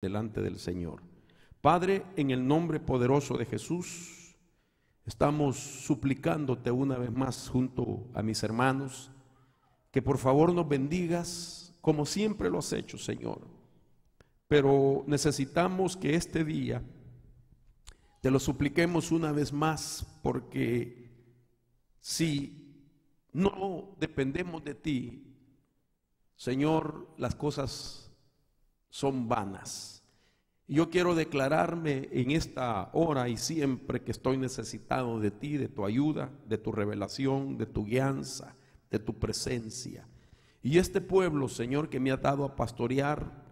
delante del Señor. Padre, en el nombre poderoso de Jesús, estamos suplicándote una vez más junto a mis hermanos, que por favor nos bendigas como siempre lo has hecho, Señor. Pero necesitamos que este día te lo supliquemos una vez más, porque si no dependemos de ti, Señor, las cosas son vanas. Yo quiero declararme en esta hora y siempre que estoy necesitado de ti, de tu ayuda, de tu revelación, de tu guianza, de tu presencia. Y este pueblo, Señor, que me ha dado a pastorear,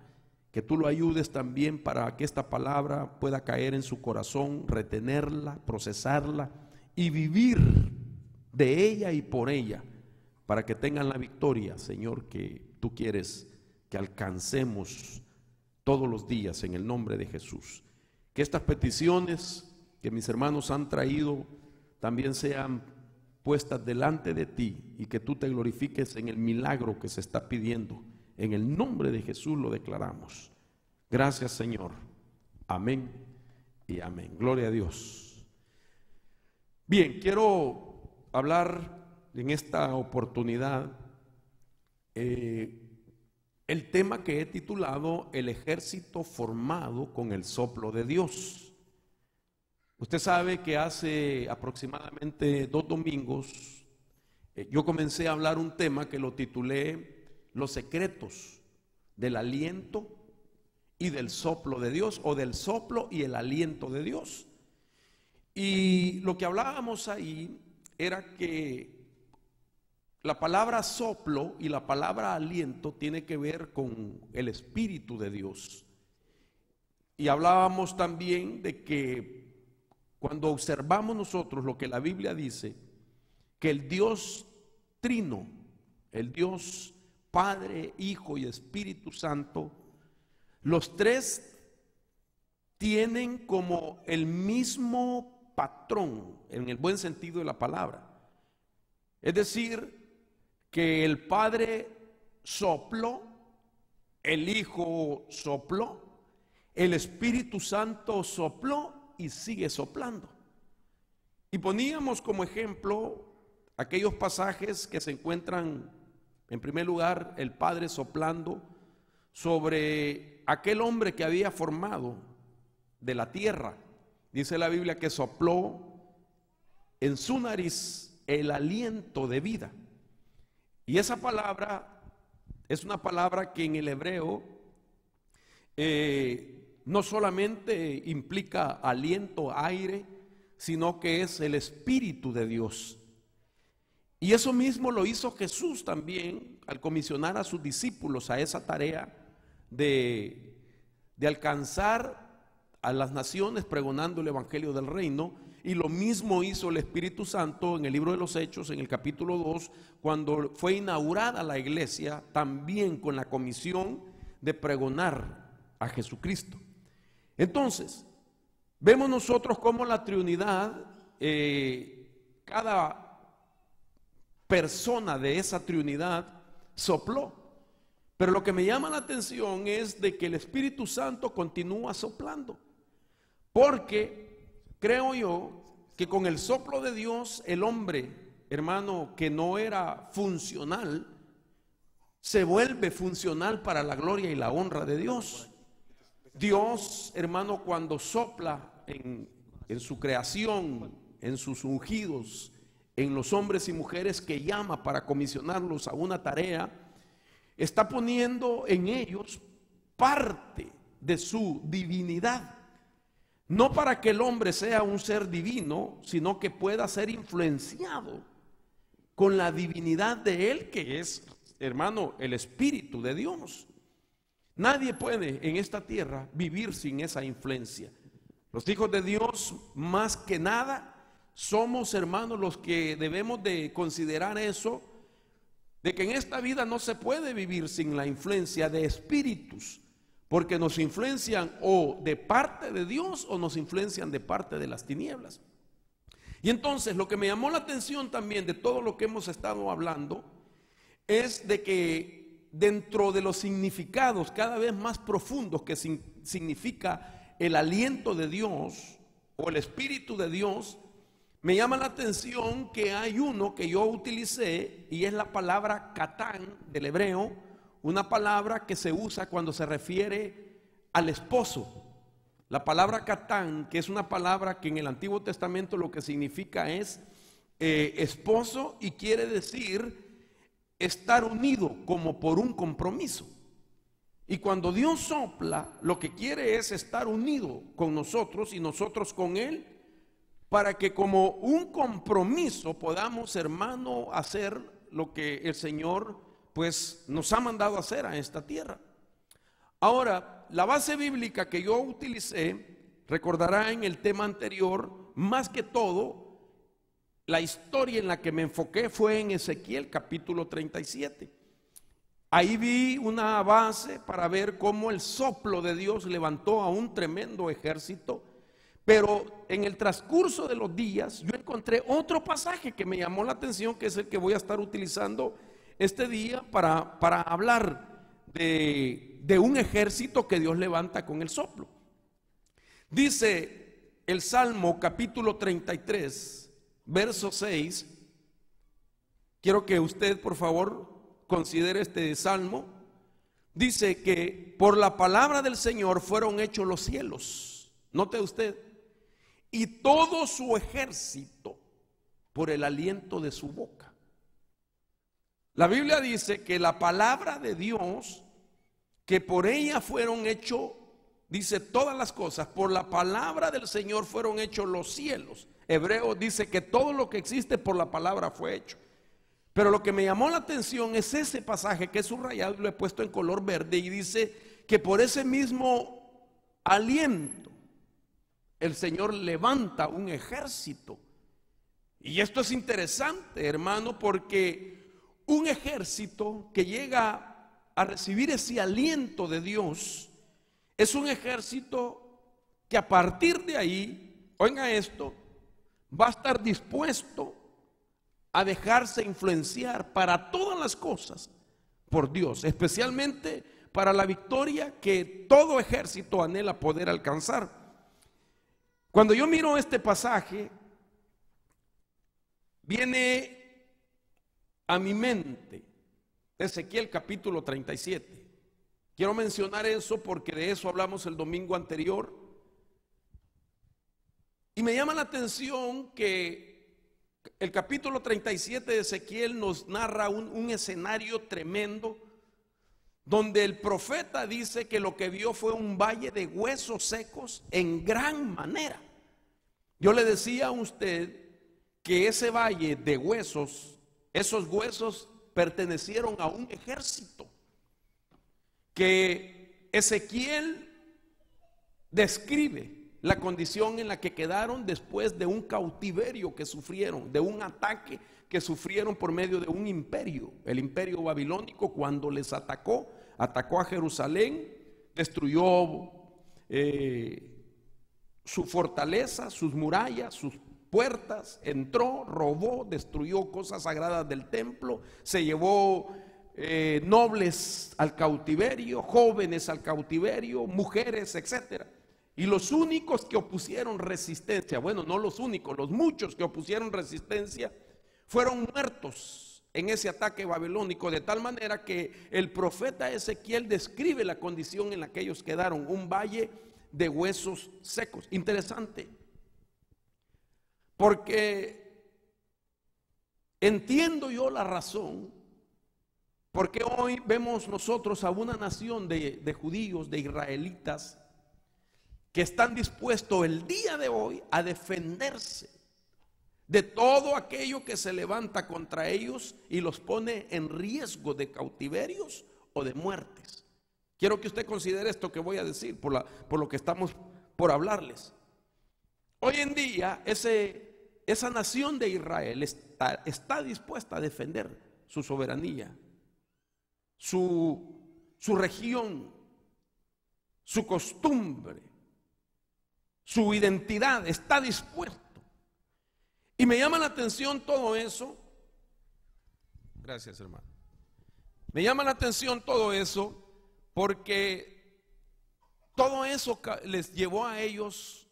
que tú lo ayudes también para que esta palabra pueda caer en su corazón, retenerla, procesarla y vivir de ella y por ella, para que tengan la victoria, Señor, que tú quieres que alcancemos todos los días en el nombre de Jesús. Que estas peticiones que mis hermanos han traído también sean puestas delante de ti y que tú te glorifiques en el milagro que se está pidiendo. En el nombre de Jesús lo declaramos. Gracias, Señor. Amén y amén. Gloria a Dios. Bien, quiero hablar en esta oportunidad el tema que he titulado El ejército formado con el soplo de Dios. Usted sabe que hace aproximadamente 2 domingos yo comencé a hablar un tema que lo titulé Los secretos del aliento y del soplo de Dios, o del soplo y el aliento de Dios. Y lo que hablábamos ahí era que la palabra soplo y la palabra aliento tiene que ver con el Espíritu de Dios. Y hablábamos también de que cuando observamos nosotros lo que la Biblia dice, que el Dios trino, el Dios Padre, Hijo y Espíritu Santo, los tres tienen como el mismo patrón, en el buen sentido de la palabra. Es decir, que el Padre sopló, el Hijo sopló, el Espíritu Santo sopló y sigue soplando. Y poníamos como ejemplo aquellos pasajes que se encuentran, en primer lugar, el Padre soplando sobre aquel hombre que había formado de la tierra. Dice la Biblia que sopló en su nariz el aliento de vida. Y esa palabra es una palabra que en el hebreo no solamente implica aliento, aire, sino que es el Espíritu de Dios. Y eso mismo lo hizo Jesús también al comisionar a sus discípulos a esa tarea de alcanzar a las naciones pregonando el evangelio del reino. Y lo mismo hizo el Espíritu Santo en el libro de los Hechos, en el capítulo 2, cuando fue inaugurada la iglesia, también con la comisión de pregonar a Jesucristo. Entonces, vemos nosotros cómo la Trinidad, cada persona de esa Trinidad sopló. Pero lo que me llama la atención es de que el Espíritu Santo continúa soplando, porque creo yo que con el soplo de Dios el hombre, hermano, que no era funcional, se vuelve funcional para la gloria y la honra de Dios. Dios, hermano, cuando sopla en su creación, en sus ungidos, en los hombres y mujeres que llama para comisionarlos a una tarea, está poniendo en ellos parte de su divinidad. No para que el hombre sea un ser divino, sino que pueda ser influenciado con la divinidad de él, que es, hermano, el Espíritu de Dios. Nadie puede en esta tierra vivir sin esa influencia. Los hijos de Dios, más que nada, somos, hermanos, los que debemos de considerar eso, de que en esta vida no se puede vivir sin la influencia de espíritus, porque nos influencian o de parte de Dios o nos influencian de parte de las tinieblas. Y entonces lo que me llamó la atención también de todo lo que hemos estado hablando es de que dentro de los significados cada vez más profundos que significa el aliento de Dios o el Espíritu de Dios, me llama la atención que hay uno que yo utilicé y es la palabra katán del hebreo, una palabra que se usa cuando se refiere al esposo. La palabra katán, que es una palabra que en el Antiguo Testamento lo que significa es esposo, y quiere decir estar unido como por un compromiso. Y cuando Dios sopla, lo que quiere es estar unido con nosotros y nosotros con Él, para que como un compromiso podamos, hermano, hacer lo que el Señor pues nos ha mandado hacer a esta tierra. Ahora, la base bíblica que yo utilicé, recordará en el tema anterior, más que todo, la historia en la que me enfoqué fue en Ezequiel capítulo 37. Ahí vi una base para ver cómo el soplo de Dios levantó a un tremendo ejército. Pero en el transcurso de los días yo encontré otro pasaje que me llamó la atención, que es el que voy a estar utilizando este día para hablar de un ejército que Dios levanta con el soplo. Dice el Salmo capítulo 33, verso 6. Quiero que usted por favor considere este salmo. Dice que por la palabra del Señor fueron hechos los cielos. Note usted. Y todo su ejército por el aliento de su boca. La Biblia dice que la palabra de Dios, que por ella fueron hechos, dice todas las cosas, por la palabra del Señor fueron hechos los cielos. Hebreo dice que todo lo que existe por la palabra fue hecho. Pero lo que me llamó la atención es ese pasaje que es subrayado y lo he puesto en color verde, y dice que por ese mismo aliento el Señor levanta un ejército. Y esto es interesante, hermano, porque un ejército que llega a recibir ese aliento de Dios es un ejército que a partir de ahí, oiga esto, va a estar dispuesto a dejarse influenciar para todas las cosas por Dios, especialmente para la victoria que todo ejército anhela poder alcanzar. Cuando yo miro este pasaje, viene a mi mente Ezequiel capítulo 37. Quiero mencionar eso porque de eso hablamos el domingo anterior. Y me llama la atención que el capítulo 37 de Ezequiel nos narra un escenario tremendo, donde el profeta dice que lo que vio fue un valle de huesos secos en gran manera. Yo le decía a usted que ese valle de huesos, esos huesos pertenecieron a un ejército, que Ezequiel describe la condición en la que quedaron después de un cautiverio que sufrieron, de un ataque que sufrieron por medio de un imperio, el imperio babilónico. Cuando les atacó a Jerusalén, destruyó su fortaleza, sus murallas, sus puertas, entró, robó, destruyó cosas sagradas del templo, se llevó nobles al cautiverio, jóvenes al cautiverio, mujeres, etcétera. Y los únicos que opusieron resistencia, bueno, no los únicos, los muchos que opusieron resistencia fueron muertos en ese ataque babilónico, de tal manera que el profeta Ezequiel describe la condición en la que ellos quedaron, un valle de huesos secos. Interesante, porque entiendo yo la razón porque hoy vemos nosotros a una nación de judíos, de israelitas, que están dispuestos el día de hoy a defenderse de todo aquello que se levanta contra ellos y los pone en riesgo de cautiverios o de muertes. Quiero que usted considere esto que voy a decir por lo que estamos por hablarles. Hoy en día esa nación de Israel está dispuesta a defender su soberanía, su región, su costumbre, su identidad, está dispuesto. Y me llama la atención todo eso. Gracias, hermano. Me llama la atención todo eso porque todo eso les llevó a ellos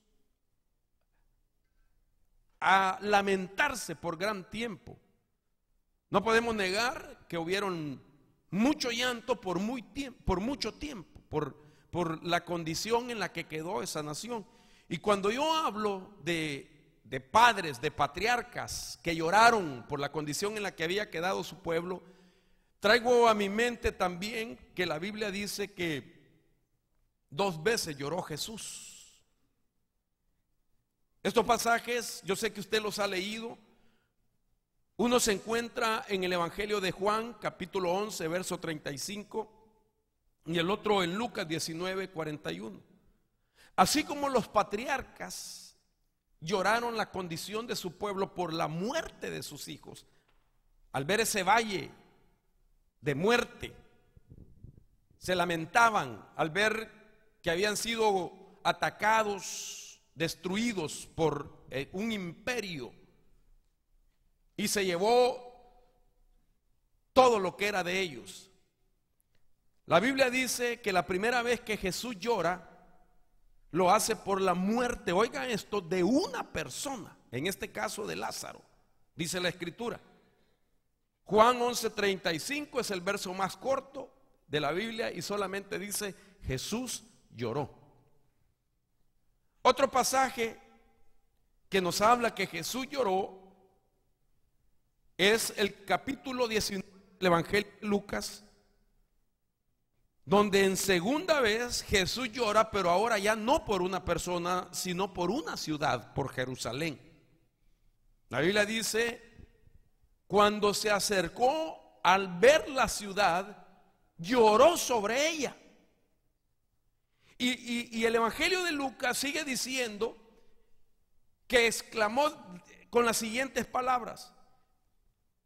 a lamentarse por gran tiempo. No podemos negar que hubieron mucho llanto por mucho tiempo, por la condición en la que quedó esa nación. Y cuando yo hablo de padres, de patriarcas que lloraron por la condición en la que había quedado su pueblo, traigo a mi mente también que la Biblia dice que 2 veces lloró Jesús. Estos pasajes, yo sé que usted los ha leído. Uno se encuentra en el Evangelio de Juan, capítulo 11, verso 35, y el otro en Lucas 19, 41. Así como los patriarcas lloraron la condición de su pueblo por la muerte de sus hijos, al ver ese valle de muerte, se lamentaban al ver que habían sido atacados, destruidos por un imperio, y se llevó todo lo que era de ellos. La Biblia dice que la primera vez que Jesús llora, lo hace por la muerte, oiga esto, de una persona, en este caso de Lázaro, dice la Escritura. Juan 11:35 es el verso más corto de la Biblia y solamente dice: Jesús lloró. Otro pasaje que nos habla que Jesús lloró es el capítulo 19 del Evangelio de Lucas, donde en segunda vez Jesús llora, pero ahora ya no por una persona, sino por una ciudad, por Jerusalén. La Biblia dice: cuando se acercó al ver la ciudad, lloró sobre ella. Y el Evangelio de Lucas sigue diciendo que exclamó con las siguientes palabras: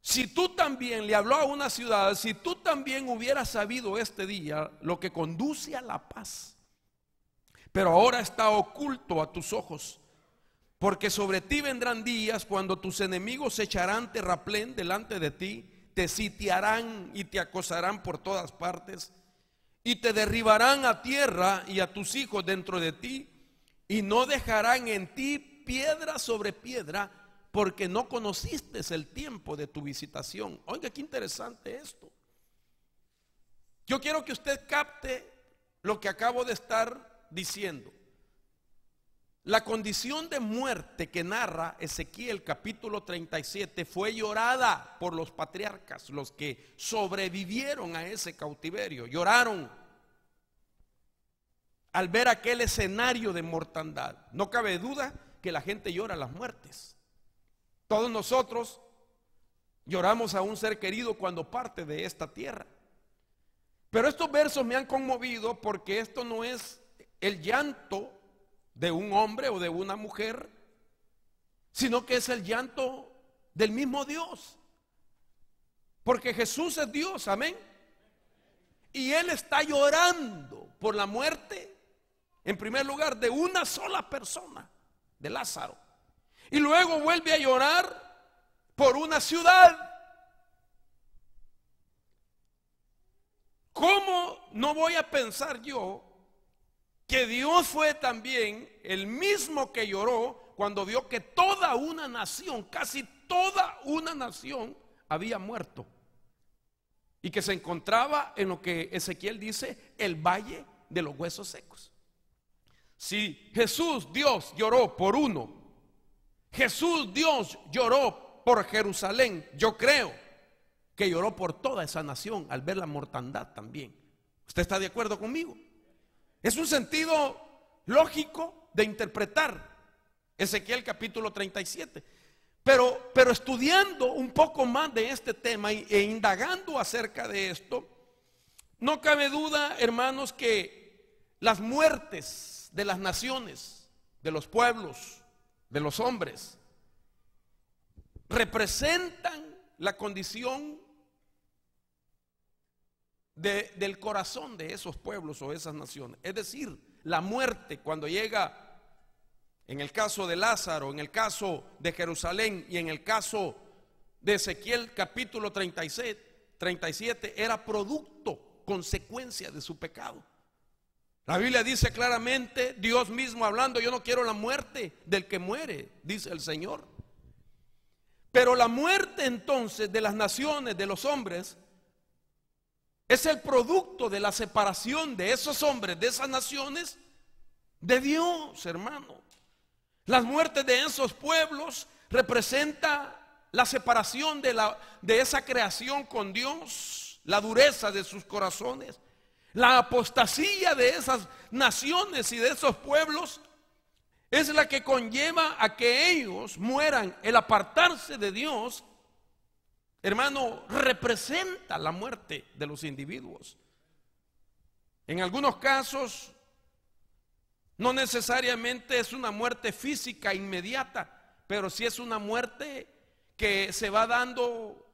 si tú también, le habló a una ciudad, si tú también hubieras sabido este día lo que conduce a la paz, pero ahora está oculto a tus ojos, porque sobre ti vendrán días cuando tus enemigos echarán terraplén delante de ti, te sitiarán y te acosarán por todas partes, y te derribarán a tierra y a tus hijos dentro de ti, y no dejarán en ti piedra sobre piedra, porque no conociste el tiempo de tu visitación. Oiga, qué interesante esto. Yo quiero que usted capte lo que acabo de estar diciendo. La condición de muerte que narra Ezequiel capítulo 37 fue llorada por los patriarcas, los que sobrevivieron a ese cautiverio. Lloraron al ver aquel escenario de mortandad. No cabe duda que la gente llora las muertes. Todos nosotros lloramos a un ser querido cuando parte de esta tierra. Pero estos versos me han conmovido porque esto no es el llanto de un hombre o de una mujer, sino que es el llanto del mismo Dios. Porque Jesús es Dios, amén. Y Él está llorando por la muerte, en primer lugar, de una sola persona, de Lázaro. Y luego vuelve a llorar por una ciudad. ¿Cómo no voy a pensar yo que Dios fue también el mismo que lloró cuando vio que toda una nación, casi toda una nación, había muerto? Y que se encontraba en lo que Ezequiel dice, el valle de los huesos secos. Si Jesús, Dios, lloró por uno, Jesús, Dios, lloró por Jerusalén, yo creo que lloró por toda esa nación al ver la mortandad también. ¿Usted está de acuerdo conmigo? Es un sentido lógico de interpretar Ezequiel capítulo 37. Pero estudiando un poco más de este tema e indagando acerca de esto, no cabe duda, hermanos, que las muertes de las naciones, de los pueblos, de los hombres, representan la condición del corazón de esos pueblos o esas naciones. Es decir, la muerte cuando llega, en el caso de Lázaro, en el caso de Jerusalén y en el caso de Ezequiel capítulo 37, 37 era producto, consecuencia de su pecado. La Biblia dice claramente, Dios mismo hablando: yo no quiero la muerte del que muere, dice el Señor. Pero la muerte entonces de las naciones, de los hombres, es el producto de la separación de esos hombres, de esas naciones, de Dios, hermano. Las muertes de esos pueblos representa la separación de esa creación con Dios, la dureza de sus corazones. La apostasía de esas naciones y de esos pueblos es la que conlleva a que ellos mueran. El apartarse de Dios, hermano, representa la muerte de los individuos. En algunos casos, no necesariamente es una muerte física inmediata, pero sí es una muerte que se va dando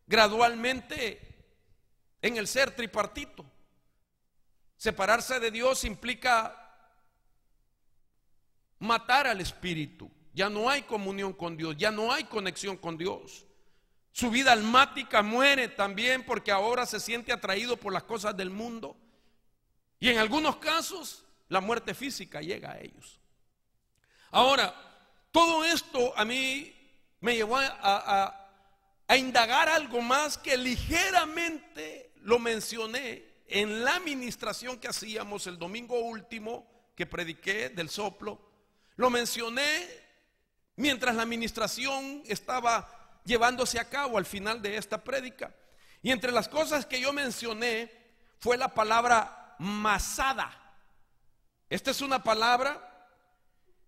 gradualmente en el ser tripartito. Separarse de Dios implica matar al espíritu. Ya no hay comunión con Dios, ya no hay conexión con Dios. Su vida almática muere también porque ahora se siente atraído por las cosas del mundo. Y en algunos casos la muerte física llega a ellos. Ahora, todo esto a mí me llevó a indagar algo más que ligeramente lo mencioné en la ministración que hacíamos el domingo último que prediqué del soplo. Lo mencioné mientras la ministración estaba llevándose a cabo al final de esta prédica. Y entre las cosas que yo mencioné fue la palabra masada. Esta es una palabra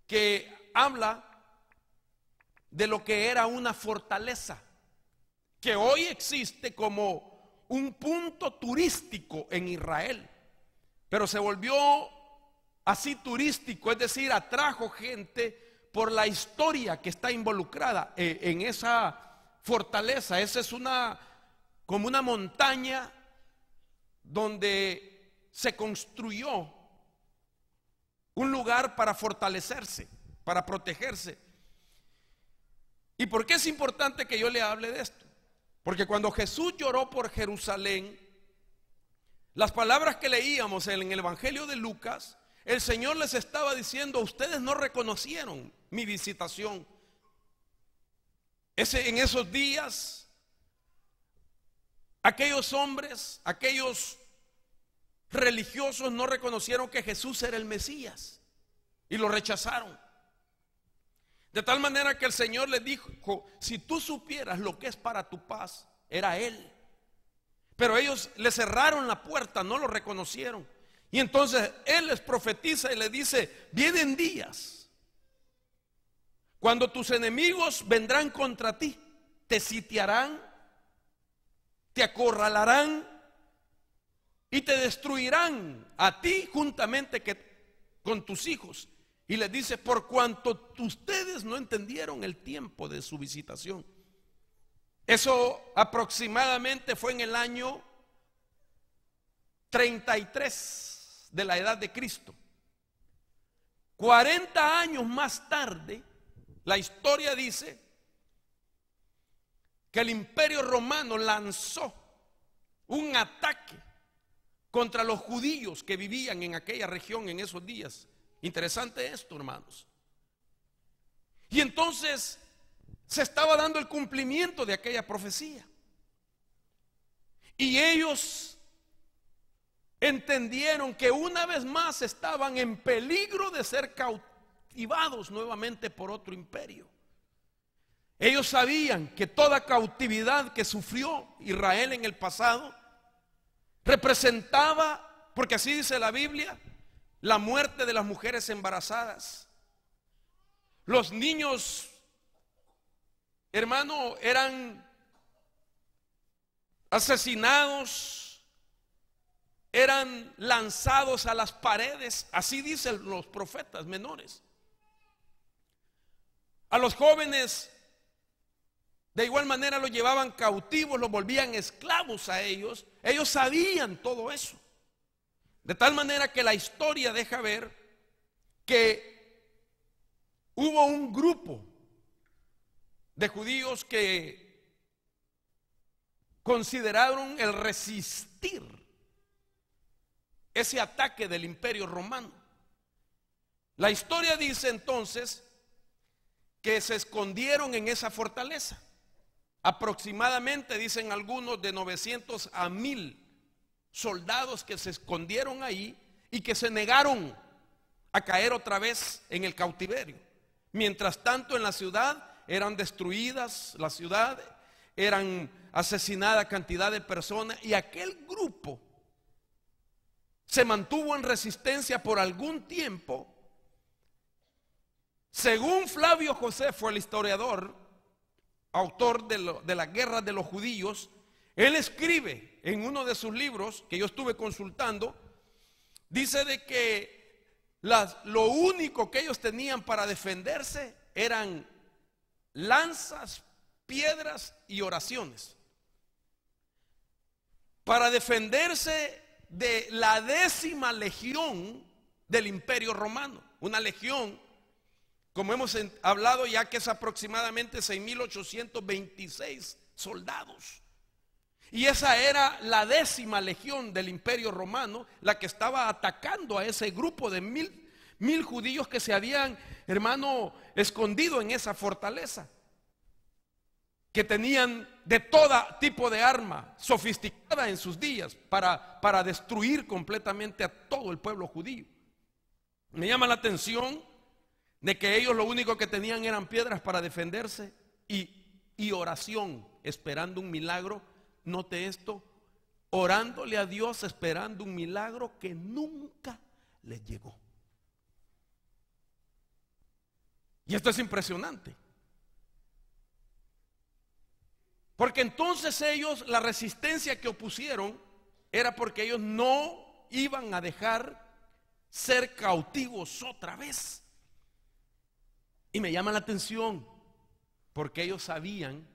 que habla de lo que era una fortaleza, que hoy existe como un punto turístico en Israel, pero se volvió así turístico, es decir, atrajo gente por la historia que está involucrada en esa fortaleza. Esa es como una montaña donde se construyó un lugar para fortalecerse, para protegerse. ¿Y por qué es importante que yo le hable de esto? Porque cuando Jesús lloró por Jerusalén, las palabras que leíamos en el Evangelio de Lucas, el Señor les estaba diciendo: ustedes no reconocieron mi visitación. En esos días, aquellos hombres, aquellos religiosos no reconocieron que Jesús era el Mesías y lo rechazaron. De tal manera que el Señor les dijo: si tú supieras lo que es para tu paz, era Él. Pero ellos le cerraron la puerta, no lo reconocieron. Y entonces Él les profetiza y les dice: vienen días cuando tus enemigos vendrán contra ti, te sitiarán, te acorralarán y te destruirán a ti juntamente con tus hijos. Y les dice: por cuanto ustedes no entendieron el tiempo de su visitación. Eso aproximadamente fue en el año 33 de la edad de Cristo. 40 años más tarde, la historia dice que el Imperio Romano lanzó un ataque contra los judíos que vivían en aquella región en esos días. Interesante esto, hermanos. Y entonces se estaba dando el cumplimiento de aquella profecía. Y ellos entendieron que una vez más estaban en peligro de ser cautivados nuevamente por otro imperio. Ellos sabían que toda cautividad que sufrió Israel en el pasado representaba, porque así dice la Biblia, la muerte de las mujeres embarazadas. Los niños, hermano, eran asesinados, eran lanzados a las paredes, así dicen los profetas menores. A los jóvenes de igual manera los llevaban cautivos, los volvían esclavos a ellos. Ellos sabían todo eso. De tal manera que la historia deja ver que hubo un grupo de judíos que consideraron el resistir ese ataque del Imperio Romano. La historia dice entonces que se escondieron en esa fortaleza. Aproximadamente, dicen algunos, de 900 a 1000 soldados que se escondieron ahí y que se negaron a caer otra vez en el cautiverio. Mientras tanto, en la ciudad eran destruidas, la ciudad eran asesinadas cantidad de personas, y aquel grupo se mantuvo en resistencia por algún tiempo. Según Flavio Josefo, el historiador, autor de la guerra de los judíos, él escribe en uno de sus libros que yo estuve consultando, dice de que lo único que ellos tenían para defenderse eran lanzas, piedras y oraciones. Para defenderse de la 10ª legión del Imperio Romano, una legión, como hemos hablado ya, que es aproximadamente 6.826 soldados. Y esa era la 10ª legión del Imperio Romano, la que estaba atacando a ese grupo de mil judíos que se habían, hermano, escondido en esa fortaleza, que tenían de todo tipo de arma sofisticada en sus días para destruir completamente a todo el pueblo judío. Me llama la atención de que ellos lo único que tenían eran piedras para defenderse y oración, esperando un milagro. Note esto, orándole a Dios, esperando un milagro que nunca les llegó. Y esto es impresionante, porque entonces ellos, la resistencia que opusieron era porque ellos no iban a dejar ser cautivos otra vez. Y me llama la atención porque ellos sabían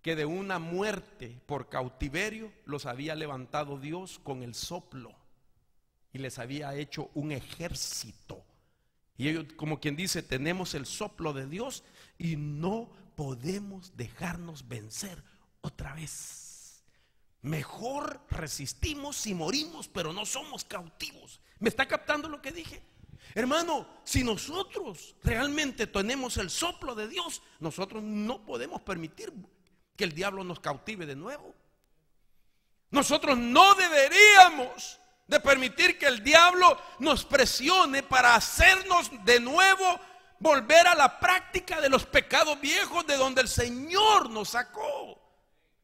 que de una muerte por cautiverio los había levantado Dios con el soplo y les había hecho un ejército. Y ellos, como quien dice, tenemos el soplo de Dios y no podemos dejarnos vencer otra vez. Mejor resistimos y morimos, pero no somos cautivos. ¿Me está captando lo que dije? Hermano, si nosotros realmente tenemos el soplo de Dios, nosotros no podemos permitir que el diablo nos cautive de nuevo. Nosotros no deberíamos de permitir que el diablo nos presione para hacernos de nuevo volver a la práctica de los pecados viejos de donde el Señor nos sacó.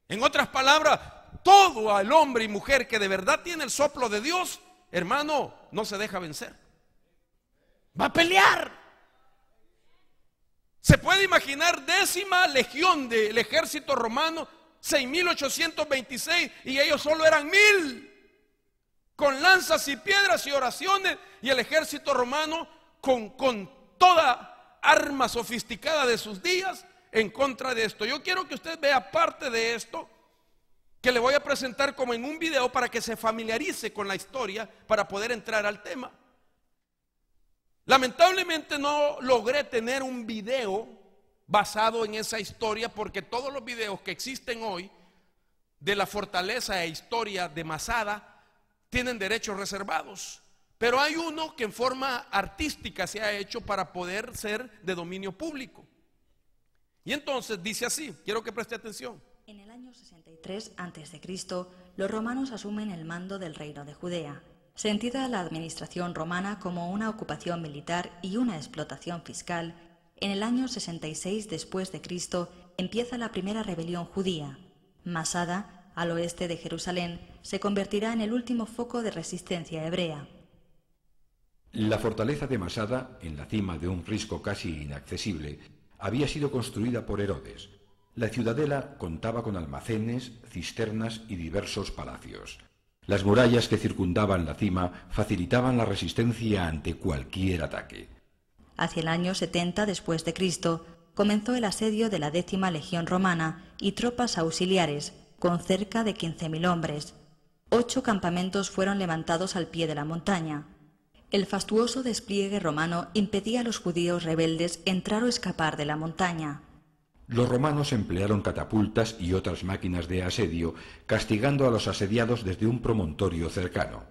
En otras palabras, todo el hombre y mujer que de verdad tiene el soplo de Dios, hermano, no se deja vencer. Va a pelear. Se puede imaginar 10ª legión del ejército romano, 6.826, y ellos solo eran 1.000, con lanzas y piedras y oraciones, y el ejército romano con toda arma sofisticada de sus días en contra de esto. Yo quiero que usted vea parte de esto que le voy a presentar como en un video para que se familiarice con la historia para poder entrar al tema. Lamentablemente no logré tener un video basado en esa historia, porque todos los videos que existen hoy de la fortaleza e historia de Masada tienen derechos reservados. Pero hay uno que en forma artística se ha hecho para poder ser de dominio público. Y entonces dice así, quiero que preste atención. En el año 63 a.C., los romanos asumen el mando del reino de Judea. Sentida la administración romana como una ocupación militar y una explotación fiscal, en el año 66 después de Cristo empieza la primera rebelión judía. Masada, al oeste de Jerusalén, se convertirá en el último foco de resistencia hebrea. La fortaleza de Masada, en la cima de un risco casi inaccesible, había sido construida por Herodes. La ciudadela contaba con almacenes, cisternas y diversos palacios. Las murallas que circundaban la cima facilitaban la resistencia ante cualquier ataque. Hacia el año 70 después de Cristo comenzó el asedio de la 10ª legión romana y tropas auxiliares, con cerca de 15.000 hombres. 8 campamentos fueron levantados al pie de la montaña. El fastuoso despliegue romano impedía a los judíos rebeldes entrar o escapar de la montaña. Los romanos emplearon catapultas y otras máquinas de asedio, castigando a los asediados desde un promontorio cercano.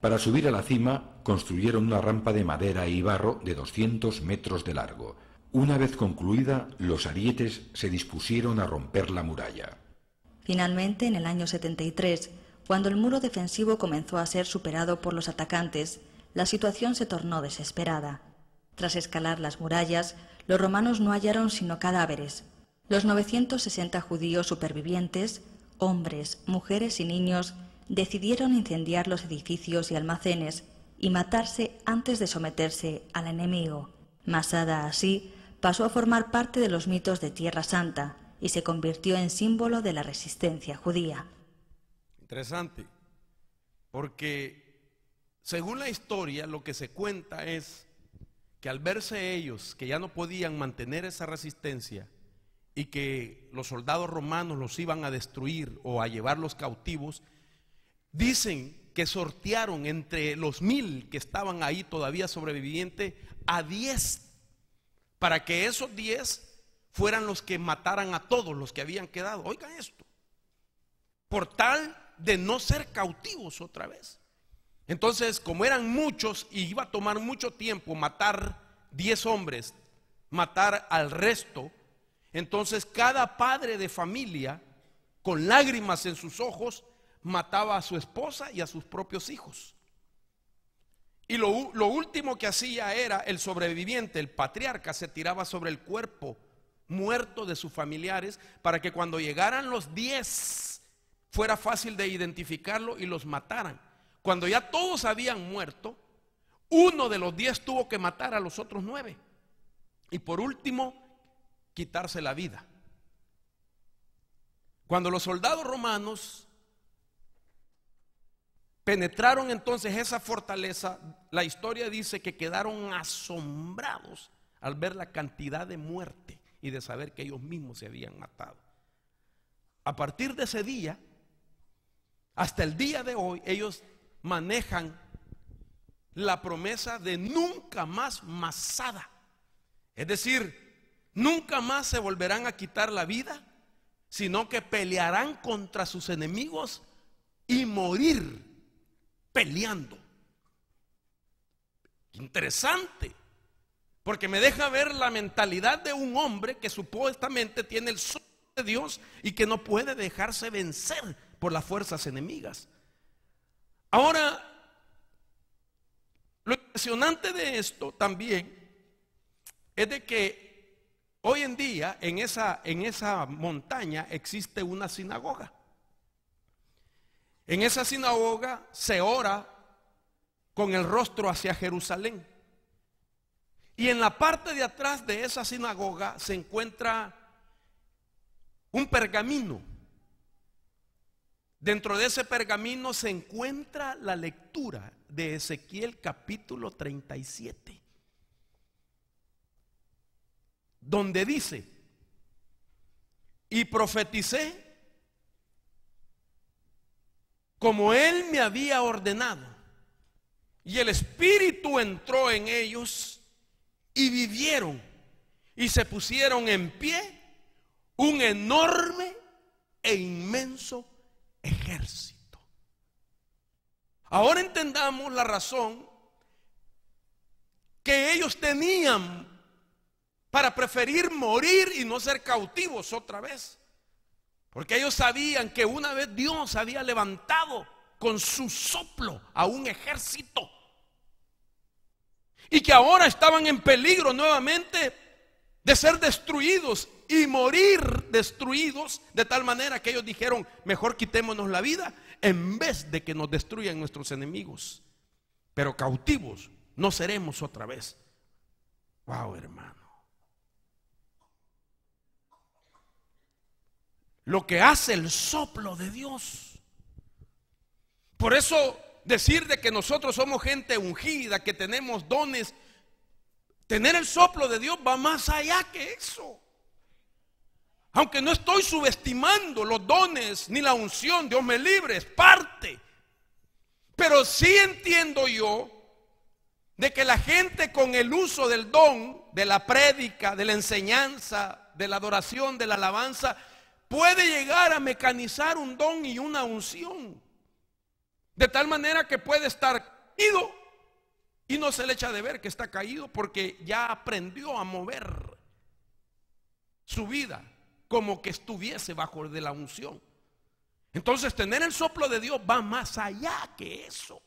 Para subir a la cima, construyeron una rampa de madera y barro de 200 metros de largo. Una vez concluida, los arietes se dispusieron a romper la muralla. Finalmente, en el año 73, cuando el muro defensivo comenzó a ser superado por los atacantes, la situación se tornó desesperada. Tras escalar las murallas, los romanos no hallaron sino cadáveres. Los 960 judíos supervivientes, hombres, mujeres y niños, decidieron incendiar los edificios y almacenes y matarse antes de someterse al enemigo. Masada, así, pasó a formar parte de los mitos de Tierra Santa y se convirtió en símbolo de la resistencia judía. Interesante, porque según la historia lo que se cuenta es que al verse ellos que ya no podían mantener esa resistencia y que los soldados romanos los iban a destruir o a llevarlos cautivos, dicen que sortearon entre los 1000 que estaban ahí todavía sobrevivientes a 10, para que esos 10 fueran los que mataran a todos los que habían quedado. Oigan esto, por tal de no ser cautivos otra vez. Entonces, como eran muchos y iba a tomar mucho tiempo matar 10 hombres, matar al resto, entonces cada padre de familia, con lágrimas en sus ojos, mataba a su esposa y a sus propios hijos. Y lo último que hacía era el sobreviviente, el patriarca, se tiraba sobre el cuerpo muerto de sus familiares para que cuando llegaran los 10 fuera fácil de identificarlo y los mataran. Cuando ya todos habían muerto, uno de los 10 tuvo que matar a los otros 9 y por último quitarse la vida. Cuando los soldados romanos penetraron entonces esa fortaleza, la historia dice que quedaron asombrados al ver la cantidad de muerte y de saber que ellos mismos se habían matado. A partir de ese día, hasta el día de hoy, ellos manejan la promesa de nunca más Masada. Es decir, nunca más se volverán a quitar la vida, sino que pelearán contra sus enemigos y morir peleando. Interesante, porque me deja ver la mentalidad de un hombre que supuestamente tiene el soplo de Dios y que no puede dejarse vencer por las fuerzas enemigas. Ahora, lo impresionante de esto también es de que hoy en día en esa montaña existe una sinagoga. En esa sinagoga se ora con el rostro hacia Jerusalén. Y en la parte de atrás de esa sinagoga se encuentra un pergamino. Dentro de ese pergamino se encuentra la lectura de Ezequiel capítulo 37, donde dice: y profeticé como él me había ordenado, y el Espíritu entró en ellos y vivieron y se pusieron en pie un enorme e inmenso ejército. Ahora entendamos la razón que ellos tenían para preferir morir y no ser cautivos otra vez. Porque ellos sabían que una vez Dios había levantado con su soplo a un ejército y que ahora estaban en peligro nuevamente de ser destruidos y morir destruidos, de tal manera que ellos dijeron: mejor quitémonos la vida en vez de que nos destruyan nuestros enemigos, pero cautivos no seremos otra vez. Wow, hermano, lo que hace el soplo de Dios. Por eso decir de que nosotros somos gente ungida, que tenemos dones, tener el soplo de Dios va más allá que eso. Aunque no estoy subestimando los dones ni la unción, Dios me libre, es parte. Pero sí entiendo yo de que la gente con el uso del don, de la prédica, de la enseñanza, de la adoración, de la alabanza, puede llegar a mecanizar un don y una unción. De tal manera que puede estar caído y no se le echa de ver que está caído, porque ya aprendió a mover su vida como que estuviese bajo de la unción. Entonces, tener el soplo de Dios va más allá que eso.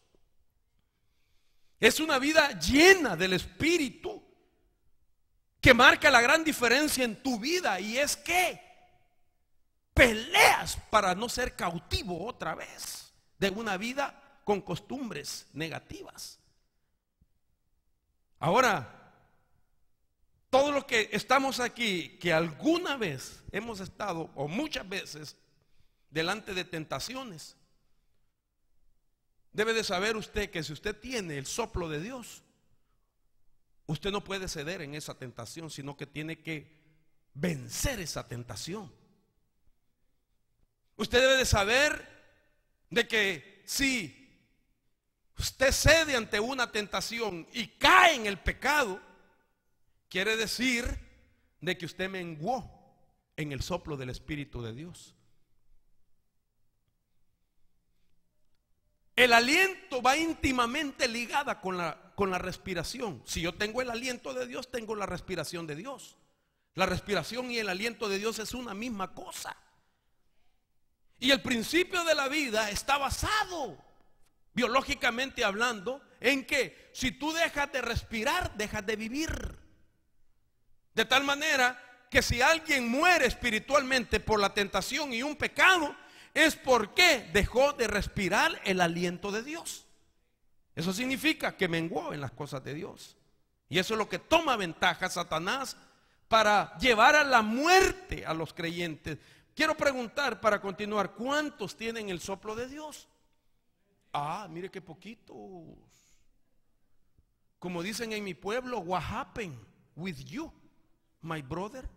Es una vida llena del Espíritu que marca la gran diferencia en tu vida, y es que peleas para no ser cautivo otra vez de una vida con costumbres negativas. Ahora, todos los que estamos aquí, que alguna vez hemos estado, o muchas veces, delante de tentaciones, debe de saber usted que si usted tiene el soplo de Dios, usted no puede ceder en esa tentación, sino que tiene que vencer esa tentación. Usted debe de saber de que si usted cede ante una tentación y cae en el pecado, quiere decir de que usted menguó en el soplo del Espíritu de Dios. El aliento va íntimamente ligada con la respiración. Si yo tengo el aliento de Dios, tengo la respiración de Dios. La respiración y el aliento de Dios es una misma cosa. Y el principio de la vida está basado, biológicamente hablando, en que si tú dejas de respirar, dejas de vivir. De tal manera que si alguien muere espiritualmente por la tentación y un pecado, es porque dejó de respirar el aliento de Dios. Eso significa que menguó en las cosas de Dios. Y eso es lo que toma ventaja Satanás para llevar a la muerte a los creyentes. Quiero preguntar, para continuar, ¿cuántos tienen el soplo de Dios? Ah, mire qué poquitos. Como dicen en mi pueblo, what happened with you, my brother?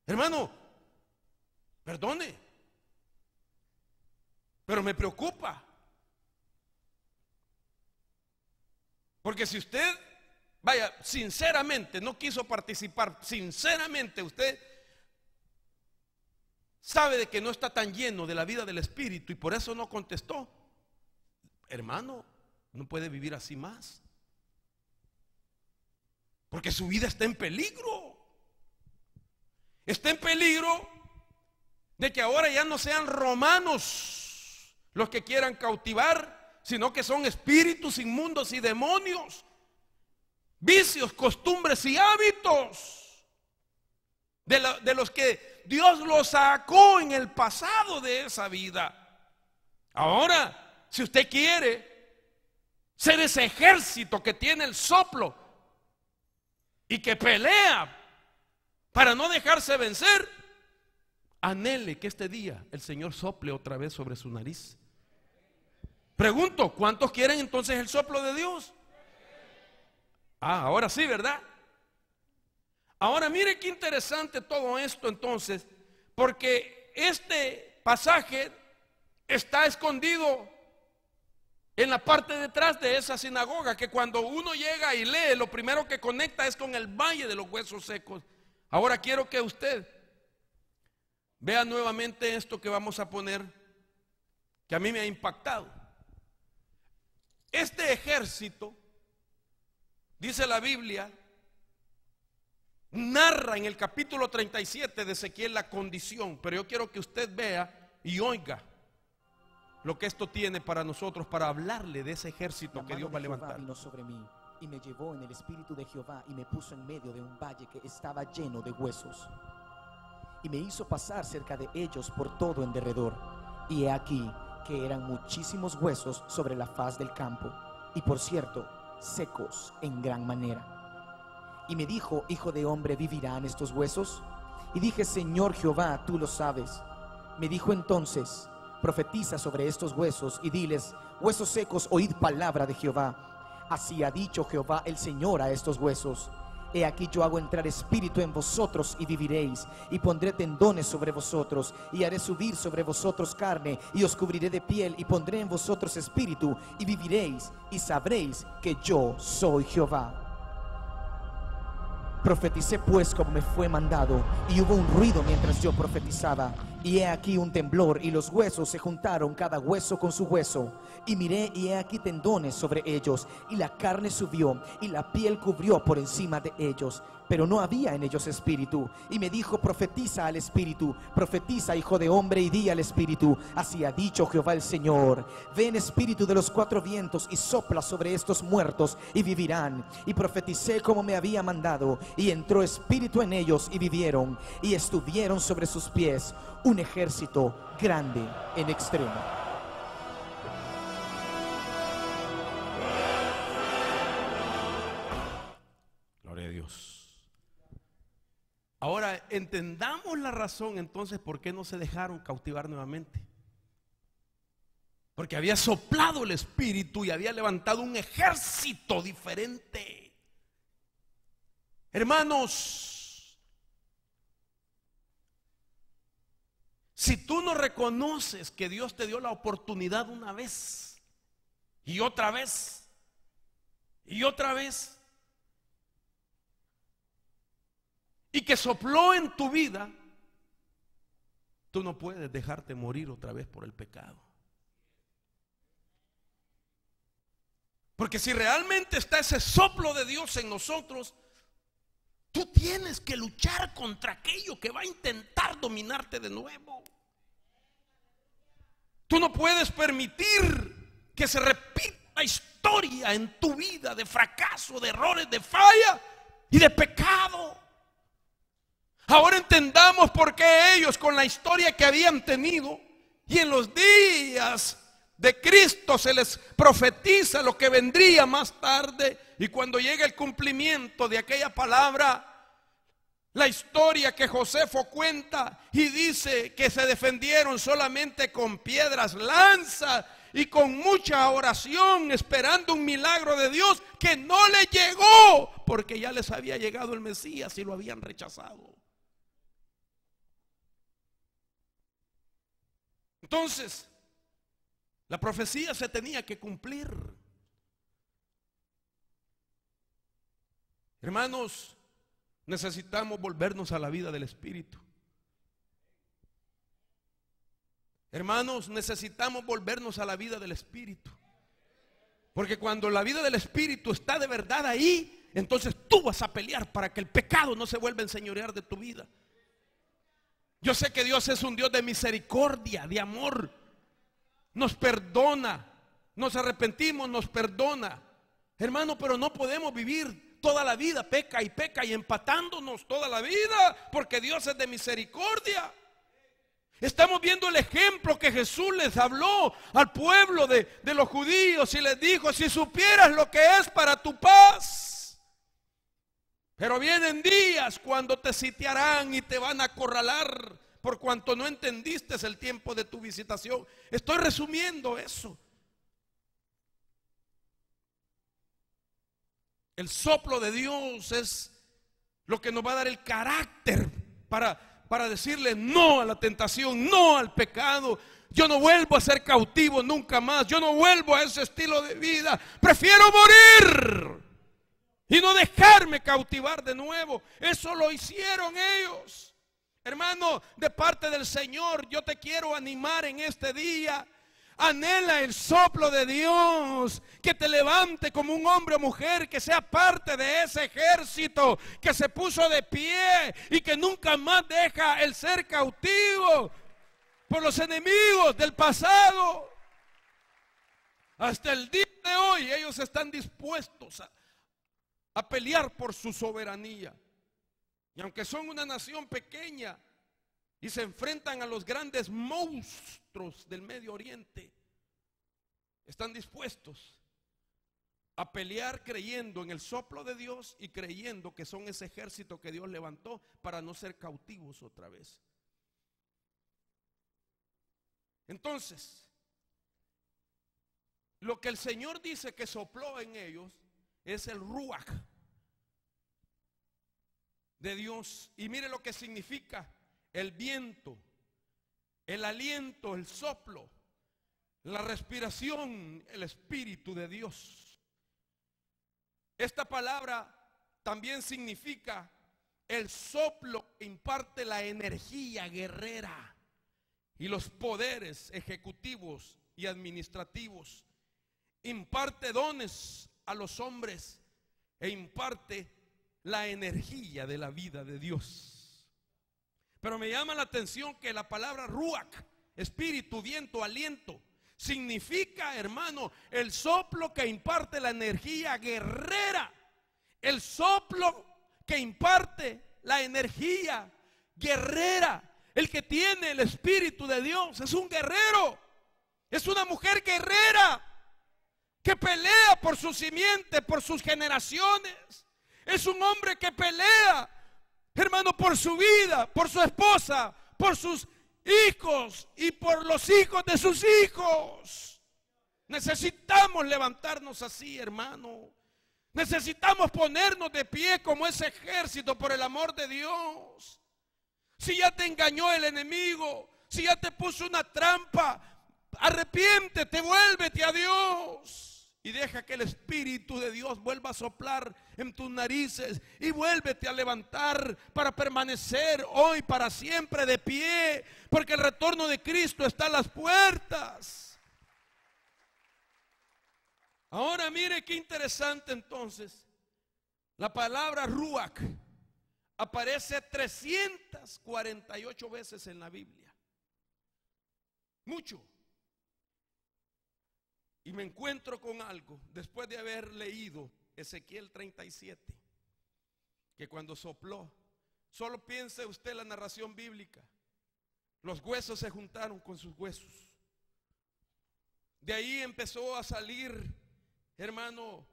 Hermano, perdone, pero me preocupa. Porque si usted, vaya, sinceramente no quiso participar, sinceramente usted sabe de que no está tan lleno de la vida del Espíritu y por eso no contestó, hermano, no puede vivir así más. Porque su vida está en peligro. Está en peligro de que ahora ya no sean romanos los que quieran cautivar, sino que son espíritus inmundos y demonios, vicios, costumbres y hábitos de los que Dios los sacó en el pasado de esa vida. Ahora, si usted quiere ser ese ejército que tiene el soplo y que pelea para no dejarse vencer, anhele que este día el Señor sople otra vez sobre su nariz. Pregunto, ¿cuántos quieren entonces el soplo de Dios? Ah, ahora sí, ¿verdad? Ahora mire qué interesante todo esto entonces, porque este pasaje está escondido en la parte de atrás de esa sinagoga, que cuando uno llega y lee, lo primero que conecta es con el valle de los huesos secos. Ahora quiero que usted vea nuevamente esto que vamos a poner, que a mí me ha impactado. Este ejército, dice la Biblia, narra en el capítulo 37 de Ezequiel la condición, pero yo quiero que usted vea y oiga lo que esto tiene para nosotros, para hablarle de ese ejército que Dios va a levantar. Vino sobre mí y me llevó en el espíritu de Jehová y me puso en medio de un valle que estaba lleno de huesos y me hizo pasar cerca de ellos por todo en derredor, y he aquí que eran muchísimos huesos sobre la faz del campo, y por cierto, secos en gran manera. Y me dijo: hijo de hombre, ¿vivirán estos huesos? Y dije: Señor Jehová, tú lo sabes. Me dijo entonces: profetiza sobre estos huesos y diles: huesos secos, oíd palabra de Jehová. Así ha dicho Jehová el Señor a estos huesos: he aquí yo hago entrar espíritu en vosotros y viviréis, y pondré tendones sobre vosotros, y haré subir sobre vosotros carne, y os cubriré de piel, y pondré en vosotros espíritu, y viviréis, y sabréis que yo soy Jehová. Profeticé pues como me fue mandado, y hubo un ruido mientras yo profetizaba, y he aquí un temblor, y los huesos se juntaron cada hueso con su hueso. Y miré, y he aquí tendones sobre ellos, y la carne subió, y la piel cubrió por encima de ellos, pero no había en ellos espíritu. Y me dijo: profetiza al espíritu, profetiza, hijo de hombre, y di al espíritu: así ha dicho Jehová el Señor, ven espíritu de los cuatro vientos, y sopla sobre estos muertos, y vivirán. Y profeticé como me había mandado, y entró espíritu en ellos, y vivieron, y estuvieron sobre sus pies un ejército grande en extremo. Gloria a Dios. Ahora entendamos la razón entonces por qué no se dejaron cautivar nuevamente. Porque había soplado el espíritu y había levantado un ejército diferente. Hermanos, si tú no reconoces que Dios te dio la oportunidad una vez y otra vez y otra vez, y que sopló en tu vida, tú no puedes dejarte morir otra vez por el pecado. Porque si realmente está ese soplo de Dios en nosotros, tú tienes que luchar contra aquello que va a intentar dominarte de nuevo. Tú no puedes permitir que se repita la historia en tu vida de fracaso, de errores, de falla y de pecado. Ahora entendamos por qué ellos, con la historia que habían tenido, y en los días de Cristo se les profetiza lo que vendría más tarde, y cuando llega el cumplimiento de aquella palabra, la historia que Josefo cuenta y dice que se defendieron solamente con piedras, lanzas y con mucha oración, esperando un milagro de Dios que no le llegó, porque ya les había llegado el Mesías y lo habían rechazado. Entonces, la profecía se tenía que cumplir. Hermanos, necesitamos volvernos a la vida del Espíritu. Hermanos, necesitamos volvernos a la vida del Espíritu. Porque cuando la vida del Espíritu está de verdad ahí, entonces tú vas a pelear para que el pecado no se vuelva a enseñorear de tu vida. Yo sé que Dios es un Dios de misericordia, de amor. Nos perdona, nos arrepentimos, nos perdona. Hermano, pero no podemos vivir toda la vida peca y empatándonos toda la vida, porque Dios es de misericordia. Estamos viendo el ejemplo que Jesús les habló al pueblo de los judíos y les dijo: si supieras lo que es para tu paz. Pero vienen días cuando te sitiarán y te van a acorralar, por cuanto no entendiste el tiempo de tu visitación. Estoy resumiendo eso. El soplo de Dios es lo que nos va a dar el carácter para decirle no a la tentación, no al pecado. Yo no vuelvo a ser cautivo nunca más. Yo no vuelvo a ese estilo de vida. Prefiero morir y no dejarme cautivar de nuevo. Eso lo hicieron ellos. Hermano, de parte del Señor, yo te quiero animar en este día. Anhela el soplo de Dios, que te levante como un hombre o mujer, que sea parte de ese ejército que se puso de pie y que nunca más deja el ser cautivo por los enemigos del pasado. Hasta el día de hoy ellos están dispuestos a pelear por su soberanía. Y aunque son una nación pequeña y se enfrentan a los grandes monstruos del Medio Oriente, están dispuestos a pelear creyendo en el soplo de Dios y creyendo que son ese ejército que Dios levantó para no ser cautivos otra vez. Entonces, lo que el Señor dice que sopló en ellos es el ruaj de Dios. Y mire lo que significa el viento, el aliento, el soplo, la respiración, el Espíritu de Dios. Esta palabra también significa el soplo que imparte la energía guerrera y los poderes ejecutivos y administrativos. Imparte dones a los hombres e imparte la energía de la vida de Dios. Pero me llama la atención que la palabra ruach, espíritu, viento, aliento, significa, hermano, el soplo que imparte la energía guerrera. El soplo que imparte la energía guerrera. El que tiene el Espíritu de Dios es un guerrero. Es una mujer guerrera que pelea por su simiente, por sus generaciones. Es un hombre que pelea, hermano, por su vida, por su esposa, por sus hijos y por los hijos de sus hijos. Necesitamos levantarnos así, hermano. Necesitamos ponernos de pie como ese ejército por el amor de Dios. Si ya te engañó el enemigo, si ya te puso una trampa, arrepiéntete, vuélvete a Dios y deja que el Espíritu de Dios vuelva a soplar en tus narices y vuélvete a levantar para permanecer hoy para siempre de pie, porque el retorno de Cristo está a las puertas. Ahora mire qué interesante entonces. La palabra ruach aparece 348 veces en la Biblia. Mucho. Y me encuentro con algo después de haber leído Ezequiel 37, que cuando sopló, solo piense usted la narración bíblica, los huesos se juntaron con sus huesos. De ahí empezó a salir, hermano,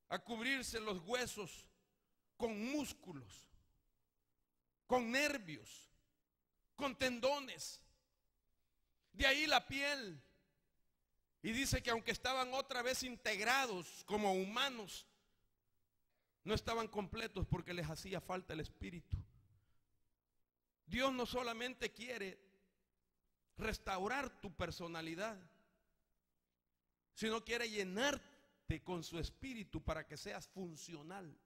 a cubrirse los huesos con músculos, con nervios, con tendones. De ahí la piel. Y dice que aunque estaban otra vez integrados como humanos, no estaban completos porque les hacía falta el Espíritu. Dios no solamente quiere restaurar tu personalidad, sino quiere llenarte con su Espíritu para que seas funcional.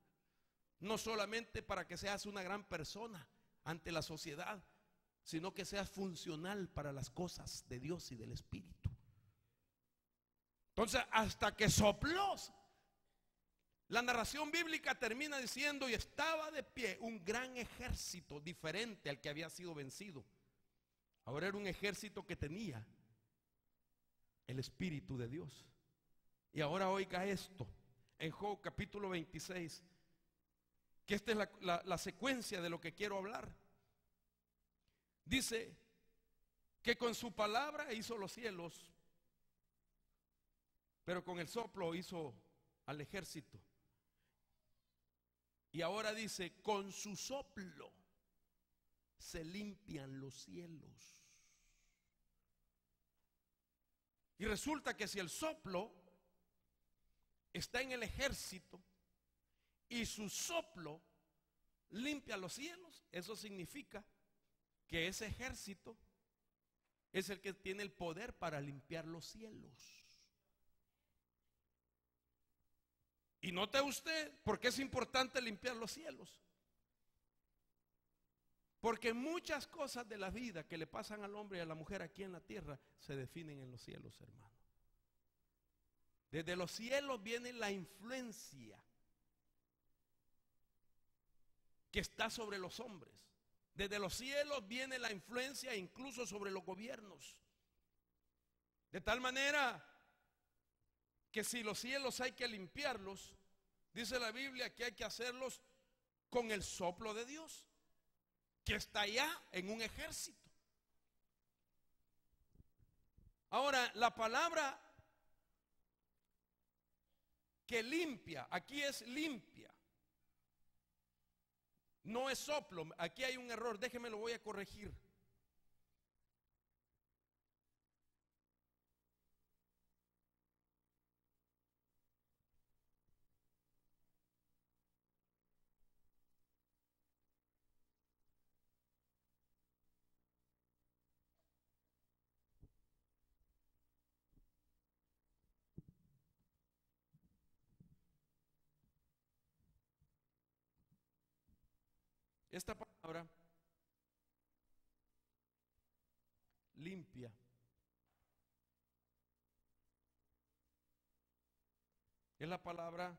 No solamente para que seas una gran persona ante la sociedad, sino que seas funcional para las cosas de Dios y del Espíritu. Entonces, hasta que sopló, la narración bíblica termina diciendo: y estaba de pie un gran ejército diferente al que había sido vencido. Ahora era un ejército que tenía el Espíritu de Dios. Y ahora oiga esto, en Job capítulo 26, que esta es la secuencia de lo que quiero hablar. Dice que con su palabra hizo los cielos, pero con el soplo hizo al ejército. Y ahora dice: con su soplo se limpian los cielos. Y resulta que si el soplo está en el ejército y su soplo limpia los cielos, eso significa que ese ejército es el que tiene el poder para limpiar los cielos. Y note usted por qué es importante limpiar los cielos. Porque muchas cosas de la vida que le pasan al hombre y a la mujer aquí en la tierra se definen en los cielos, hermano. Desde los cielos viene la influencia que está sobre los hombres. Desde los cielos viene la influencia incluso sobre los gobiernos. De tal manera que si los cielos hay que limpiarlos, dice la Biblia que hay que hacerlos con el soplo de Dios, que está allá en un ejército. Ahora, la palabra que limpia, aquí es limpia, no es soplo. Aquí hay un error, déjeme lo voy a corregir. Esta palabra limpia es la palabra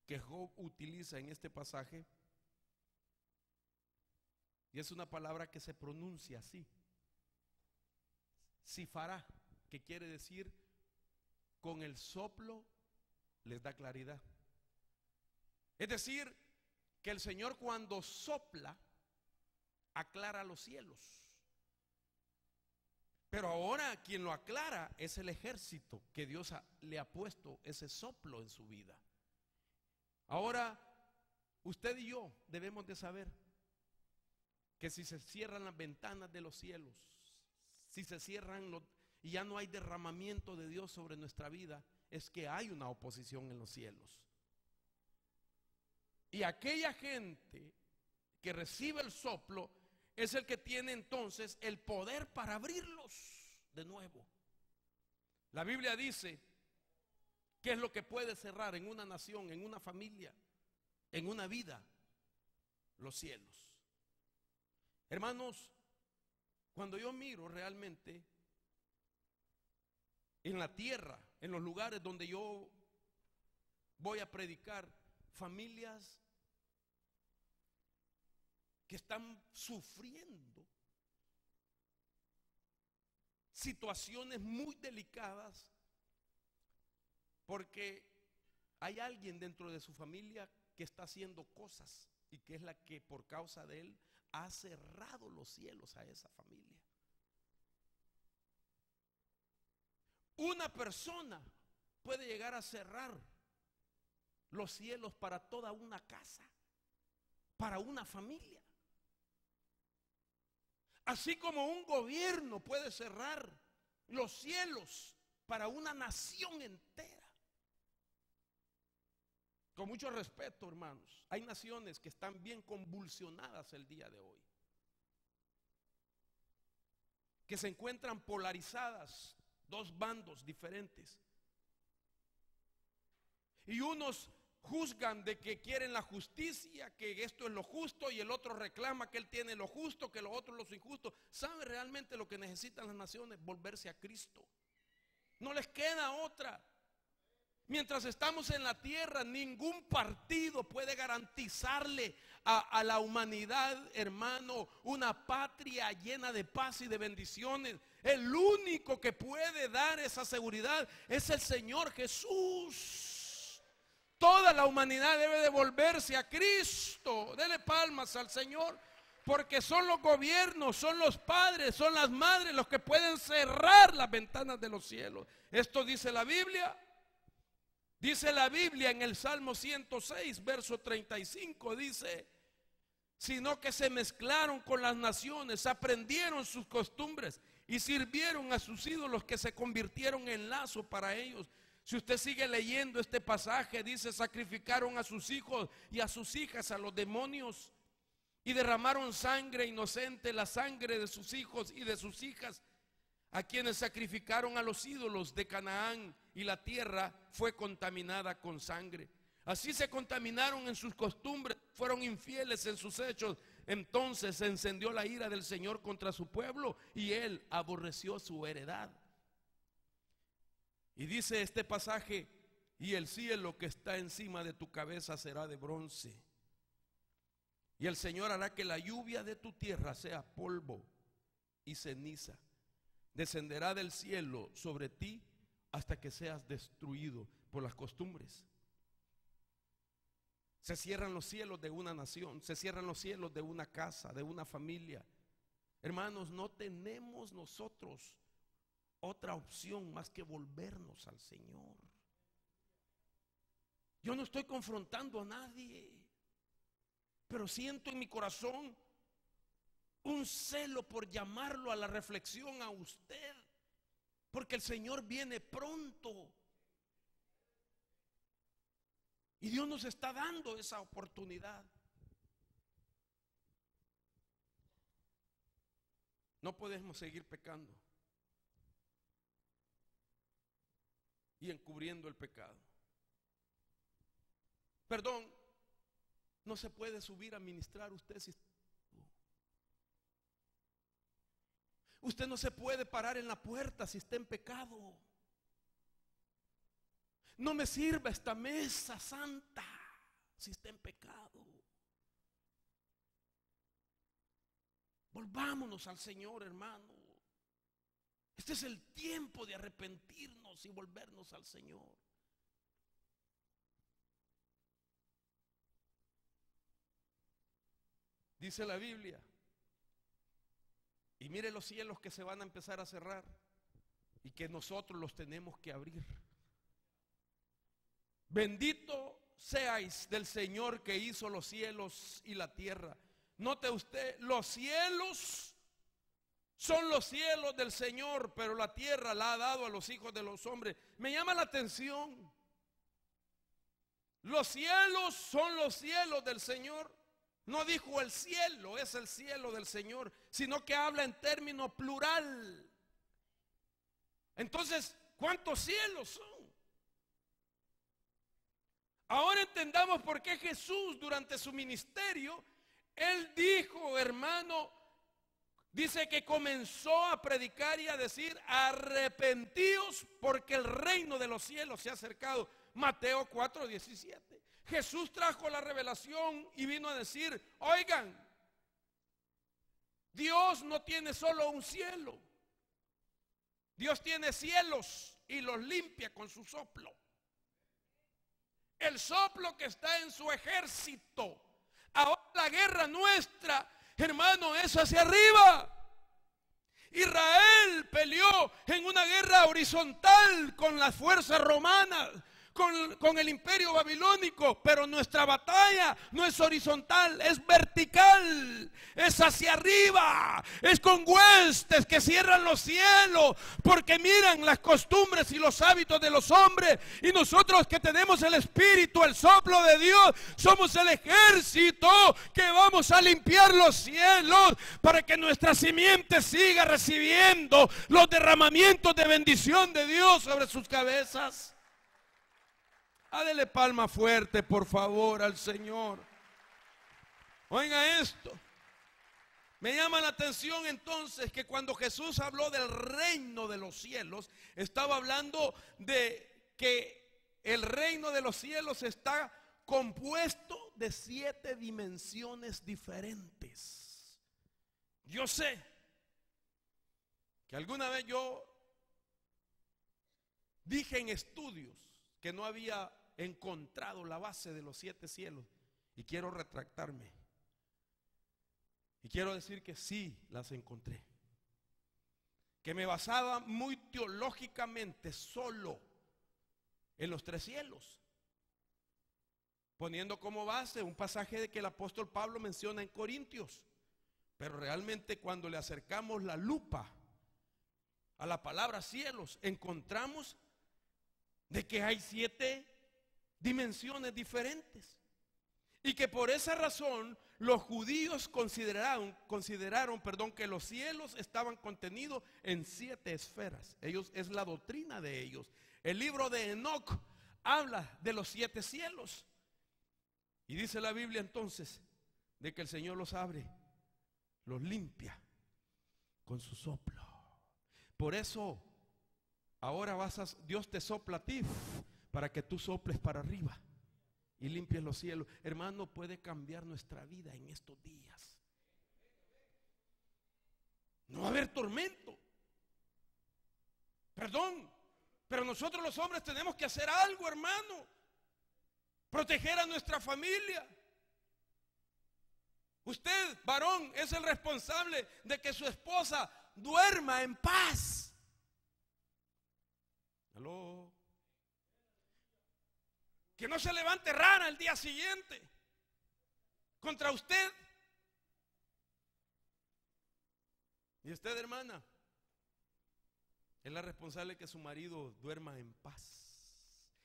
que Job utiliza en este pasaje, y es una palabra que se pronuncia así, Sifará, que quiere decir con el soplo les da claridad. Es decir, que el Señor cuando sopla aclara los cielos. Pero ahora quien lo aclara es el ejército que Dios le ha puesto ese soplo en su vida. Ahora usted y yo debemos de saber que si se cierran las ventanas de los cielos, si se cierran y ya no hay derramamiento de Dios sobre nuestra vida, es que hay una oposición en los cielos. Y aquella gente que recibe el soplo es el que tiene entonces el poder para abrirlos de nuevo. La Biblia dice qué es lo que puede cerrar en una nación, en una familia, en una vida: los cielos. Hermanos, cuando yo miro realmente en la tierra, en los lugares donde yo voy a predicar, familias que están sufriendo situaciones muy delicadas porque hay alguien dentro de su familia que está haciendo cosas y que es la que por causa de él ha cerrado los cielos a esa familia. Una persona puede llegar a cerrar los cielos para toda una casa, para una familia. Así como un gobierno puede cerrar los cielos para una nación entera. Con mucho respeto, hermanos, hay naciones que están bien convulsionadas el día de hoy, que se encuentran polarizadas, dos bandos diferentes. Y unos juzgan de que quieren la justicia, que esto es lo justo, y el otro reclama que él tiene lo justo, que lo otro es lo injusto. ¿Sabe realmente lo que necesitan las naciones? Volverse a Cristo. No les queda otra. Mientras estamos en la tierra, ningún partido puede garantizarle a la humanidad, hermano, una patria llena de paz y de bendiciones. El único que puede dar esa seguridad es el Señor Jesús. Toda la humanidad debe de volverse a Cristo. Dele palmas al Señor, porque son los gobiernos, son los padres, son las madres los que pueden cerrar las ventanas de los cielos. Esto dice la Biblia. Dice la Biblia en el Salmo 106, verso 35, dice: sino que se mezclaron con las naciones, aprendieron sus costumbres y sirvieron a sus ídolos, que se convirtieron en lazo para ellos. Si usted sigue leyendo este pasaje, dice: sacrificaron a sus hijos y a sus hijas a los demonios, y derramaron sangre inocente, la sangre de sus hijos y de sus hijas, a quienes sacrificaron a los ídolos de Canaán, y la tierra fue contaminada con sangre. Así se contaminaron en sus costumbres, fueron infieles en sus hechos. Entonces se encendió la ira del Señor contra su pueblo, y él aborreció su heredad. Y dice este pasaje: y el cielo que está encima de tu cabeza será de bronce, y el Señor hará que la lluvia de tu tierra sea polvo y ceniza. Descenderá del cielo sobre ti hasta que seas destruido por las costumbres. Se cierran los cielos de una nación, se cierran los cielos de una casa, de una familia. Hermanos, no tenemos nosotros otra opción más que volvernos al Señor. Yo no estoy confrontando a nadie, pero siento en mi corazón un celo por llamarlo a la reflexión a usted, porque el Señor viene pronto y Dios nos está dando esa oportunidad. No podemos seguir pecando y encubriendo el pecado. Perdón, no se puede subir a ministrar usted si usted no se puede parar en la puerta si está en pecado. No me sirva esta mesa santa si está en pecado. Volvámonos al Señor, hermano. Este es el tiempo de arrepentirnos y volvernos al Señor. Dice la Biblia, y mire los cielos que se van a empezar a cerrar y que nosotros los tenemos que abrir. Bendito seáis del Señor que hizo los cielos y la tierra. Note usted, los cielos son los cielos del Señor, pero la tierra la ha dado a los hijos de los hombres. Me llama la atención. Los cielos son los cielos del Señor. No dijo el cielo, es el cielo del Señor, sino que habla en término plural. Entonces, ¿cuántos cielos son? Ahora entendamos por qué Jesús durante su ministerio, Él dijo, hermano, dice que comenzó a predicar y a decir, arrepentíos porque el reino de los cielos se ha acercado. Mateo 4:17. Jesús trajo la revelación y vino a decir, oigan, Dios no tiene solo un cielo, Dios tiene cielos y los limpia con su soplo. El soplo que está en su ejército. Ahora la guerra nuestra, hermano, es hacia arriba. Israel peleó en una guerra horizontal con las fuerzas romanas, con el imperio babilónico, pero nuestra batalla no es horizontal, es vertical, es hacia arriba, es con huestes que cierran los cielos, porque miran las costumbres y los hábitos de los hombres, y nosotros que tenemos el Espíritu, el soplo de Dios, somos el ejército que vamos a limpiar los cielos para que nuestra simiente siga recibiendo los derramamientos de bendición de Dios sobre sus cabezas. Dale palma fuerte, por favor, al Señor. Oiga esto. Me llama la atención entonces que cuando Jesús habló del reino de los cielos, estaba hablando de que el reino de los cielos está compuesto de 7 dimensiones diferentes. Yo sé que alguna vez yo dije en estudios que no había encontrado la base de los 7 cielos, y quiero retractarme y quiero decir que sí las encontré, que me basaba muy teológicamente solo en los 3 cielos, poniendo como base un pasaje de que el apóstol Pablo menciona en Corintios, pero realmente cuando le acercamos la lupa a la palabra cielos, encontramos de que hay 7 dimensiones diferentes, y que por esa razón los judíos consideraron que los cielos estaban contenidos en 7 esferas. Ellos, es la doctrina de ellos. El libro de Enoc habla de los 7 cielos, y dice la Biblia entonces de que el Señor los abre, los limpia con su soplo. Por eso ahora Dios te sopla a ti para que tú soples para arriba y limpies los cielos. Hermano, puede cambiar nuestra vida en estos días. No va a haber tormento, perdón, pero nosotros los hombres tenemos que hacer algo, hermano. Proteger a nuestra familia. Usted, varón, es el responsable de que su esposa duerma en paz. Aló. Que no se levante rara el día siguiente contra usted. Y usted, hermana, es la responsable de que su marido duerma en paz,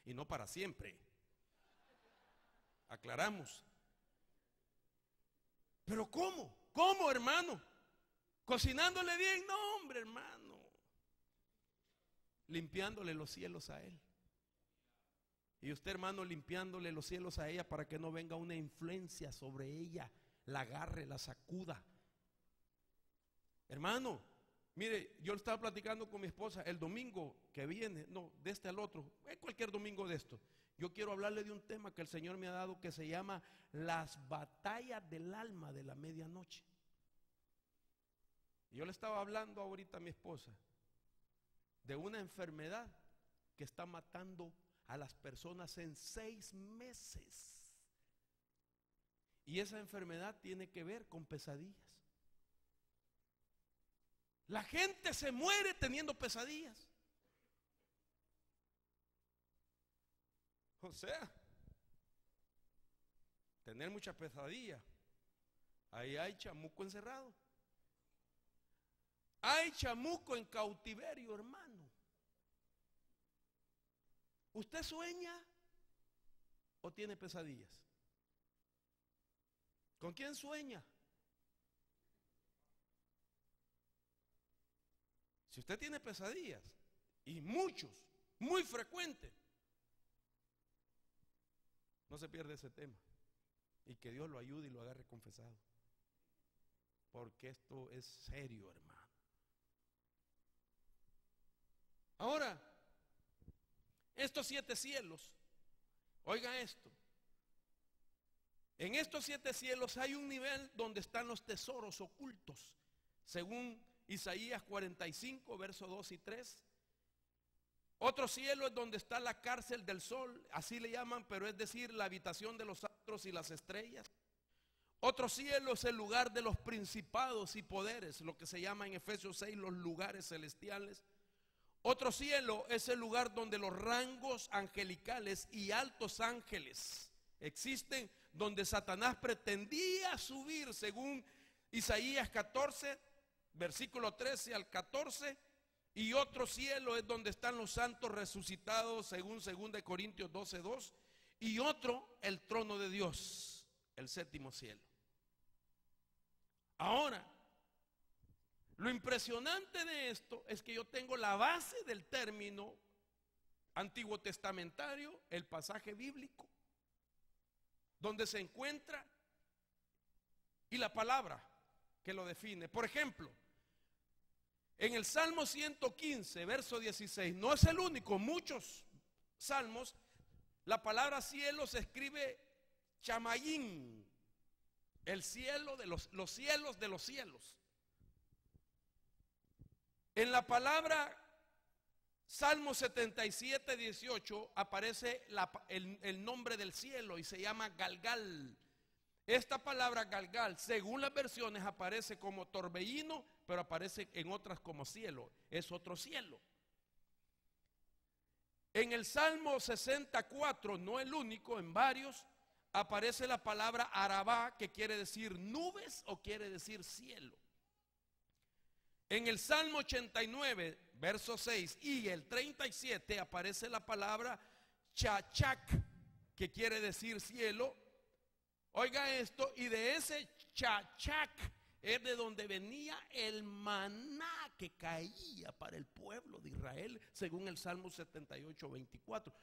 y no para siempre. Aclaramos. Pero ¿cómo? ¿Cómo, hermano? ¿Cocinándole bien? No, hombre, hermano. Limpiándole los cielos a él. Y usted, hermano, limpiándole los cielos a ella para que no venga una influencia sobre ella, la agarre, la sacuda. Hermano, mire, yo estaba platicando con mi esposa el domingo que viene, no, de este al otro, cualquier domingo de esto. Yo quiero hablarle de un tema que el Señor me ha dado que se llama las batallas del alma de la medianoche. Y yo le estaba hablando ahorita a mi esposa de una enfermedad que está matando a las personas en 6 meses. Y esa enfermedad tiene que ver con pesadillas. La gente se muere teniendo pesadillas. O sea, tener mucha pesadilla. Ahí hay chamuco encerrado. Hay chamuco en cautiverio, hermano. ¿Usted sueña o tiene pesadillas? ¿Con quién sueña? Si usted tiene pesadillas, y muchos, muy frecuentes, no se pierde ese tema. Y que Dios lo ayude y lo agarre confesado. Porque esto es serio, hermano. Ahora, estos 7 cielos, oiga esto. En estos 7 cielos hay un nivel donde están los tesoros ocultos, según Isaías 45, versos 2 y 3. Otro cielo es donde está la cárcel del sol, así le llaman, pero es decir, la habitación de los astros y las estrellas. Otro cielo es el lugar de los principados y poderes, lo que se llama en Efesios 6 los lugares celestiales. Otro cielo es el lugar donde los rangos angelicales y altos ángeles existen, donde Satanás pretendía subir, según Isaías 14, versículo 13 al 14. Y otro cielo es donde están los santos resucitados, según 2 Corintios 12, 2. Y otro, el trono de Dios, el 7º cielo. Ahora, lo impresionante de esto es que yo tengo la base del término antiguo testamentario, el pasaje bíblico, donde se encuentra y la palabra que lo define. Por ejemplo, en el Salmo 115, verso 16, no es el único, muchos salmos, la palabra cielo se escribe chamayín, el cielo de los cielos de los cielos. En la palabra Salmo 77, 18 aparece el nombre del cielo y se llama Galgal. Esta palabra Galgal, según las versiones, aparece como torbellino, pero aparece en otras como cielo. Es otro cielo. En el Salmo 64, no el único, en varios, aparece la palabra Arabá, que quiere decir nubes o quiere decir cielo. En el Salmo 89, verso 6 y el 37 aparece la palabra Chachak, que quiere decir cielo. Oiga esto, y de ese Chachak es de donde venía el maná que caía para el pueblo de Israel, según el Salmo 78, 24.